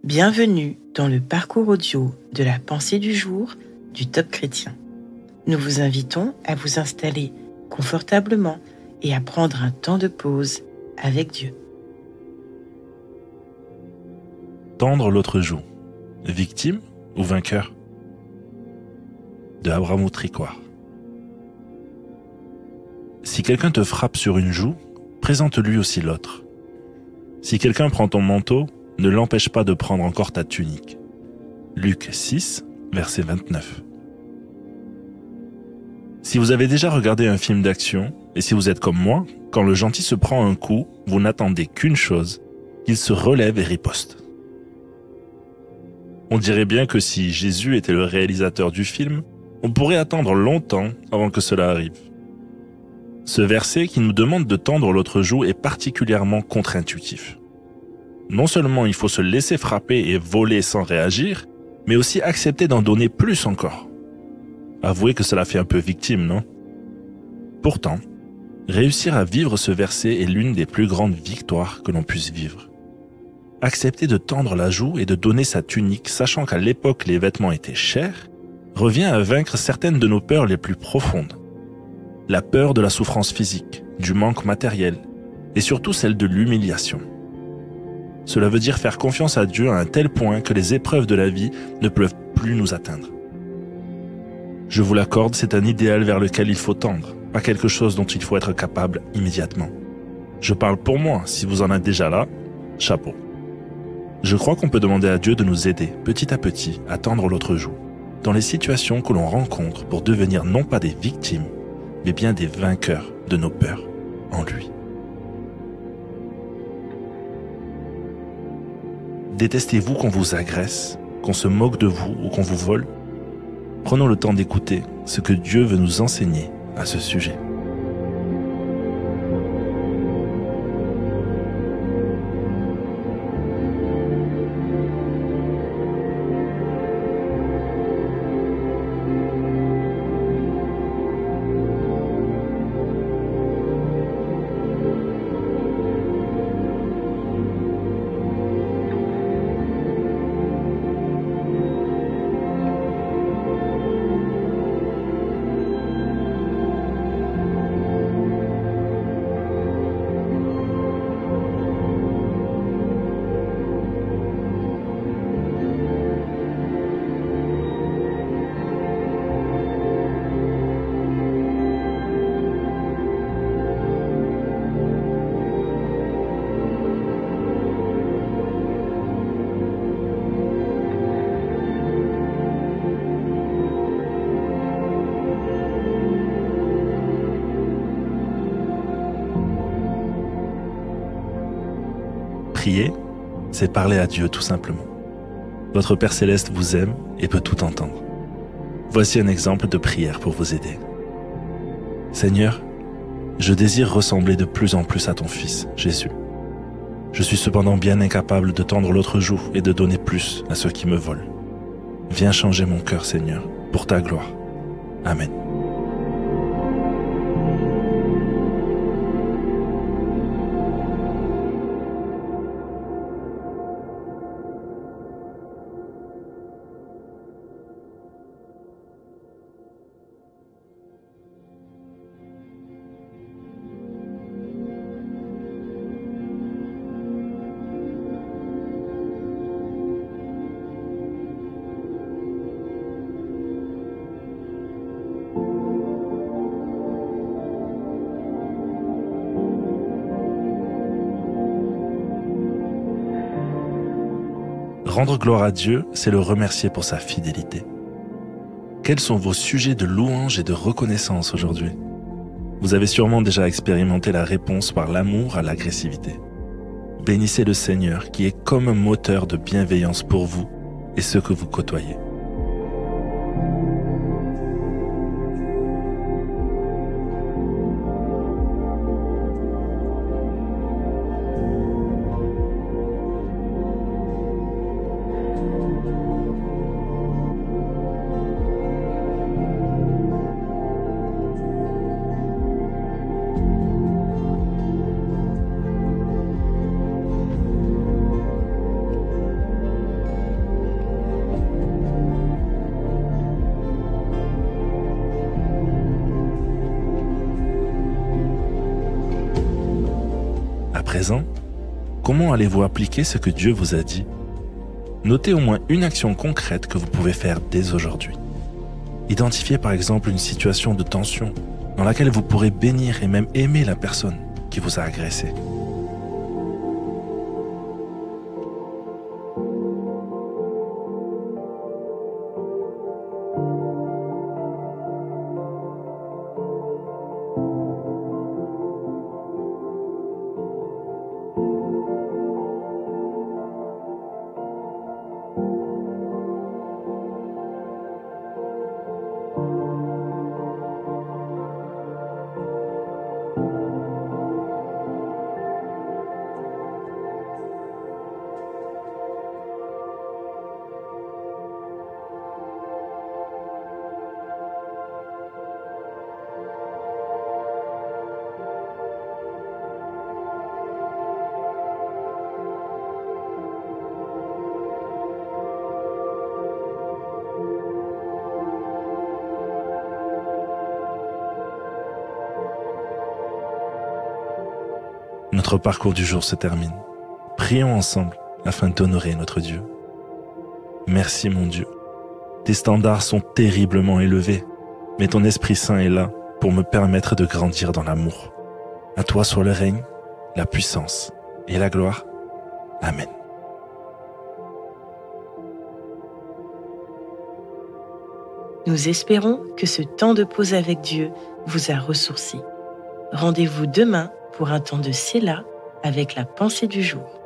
Bienvenue dans le parcours audio de la pensée du jour du Top Chrétien. Nous vous invitons à vous installer confortablement et à prendre un temps de pause avec Dieu. Tendre l'autre joue, victime ou vainqueur? De Abraham Tricoire. Si quelqu'un te frappe sur une joue, présente-lui aussi l'autre. Si quelqu'un prend ton manteau, ne l'empêche pas de prendre encore ta tunique. Luc 6, verset 29. Si vous avez déjà regardé un film d'action, et si vous êtes comme moi, quand le gentil se prend un coup, vous n'attendez qu'une chose, qu'il se relève et riposte. On dirait bien que si Jésus était le réalisateur du film, on pourrait attendre longtemps avant que cela arrive. Ce verset qui nous demande de tendre l'autre joue est particulièrement contre-intuitif. Non seulement il faut se laisser frapper et voler sans réagir, mais aussi accepter d'en donner plus encore. Avouez que cela fait un peu victime, non? Pourtant, réussir à vivre ce verset est l'une des plus grandes victoires que l'on puisse vivre. Accepter de tendre la joue et de donner sa tunique, sachant qu'à l'époque les vêtements étaient chers, revient à vaincre certaines de nos peurs les plus profondes. La peur de la souffrance physique, du manque matériel, et surtout celle de l'humiliation. Cela veut dire faire confiance à Dieu à un tel point que les épreuves de la vie ne peuvent plus nous atteindre. Je vous l'accorde, c'est un idéal vers lequel il faut tendre, pas quelque chose dont il faut être capable immédiatement. Je parle pour moi, si vous en êtes déjà là, chapeau. Je crois qu'on peut demander à Dieu de nous aider, petit à petit, à tendre l'autre joue, dans les situations que l'on rencontre pour devenir non pas des victimes, mais bien des vainqueurs de nos peurs en lui. Détestez-vous qu'on vous agresse, qu'on se moque de vous ou qu'on vous vole? Prenons le temps d'écouter ce que Dieu veut nous enseigner à ce sujet. Prier, c'est parler à Dieu tout simplement. Votre Père Céleste vous aime et peut tout entendre. Voici un exemple de prière pour vous aider. Seigneur, je désire ressembler de plus en plus à ton Fils, Jésus. Je suis cependant bien incapable de tendre l'autre joue et de donner plus à ceux qui me volent. Viens changer mon cœur, Seigneur, pour ta gloire. Amen. Rendre gloire à Dieu, c'est le remercier pour sa fidélité. Quels sont vos sujets de louange et de reconnaissance aujourd'hui? Vous avez sûrement déjà expérimenté la réponse par l'amour à l'agressivité. Bénissez le Seigneur qui est comme un moteur de bienveillance pour vous et ceux que vous côtoyez. présent, comment allez-vous appliquer ce que Dieu vous a dit? Notez au moins une action concrète que vous pouvez faire dès aujourd'hui. Identifiez par exemple une situation de tension dans laquelle vous pourrez bénir et même aimer la personne qui vous a agressé. Notre parcours du jour se termine. Prions ensemble afin d'honorer notre Dieu. Merci mon Dieu. Tes standards sont terriblement élevés, mais ton Esprit Saint est là pour me permettre de grandir dans l'amour. À toi soit le règne, la puissance et la gloire. Amen. Nous espérons que ce temps de pause avec Dieu vous a ressourci. Rendez-vous demain pour un temps de Séla avec la pensée du jour.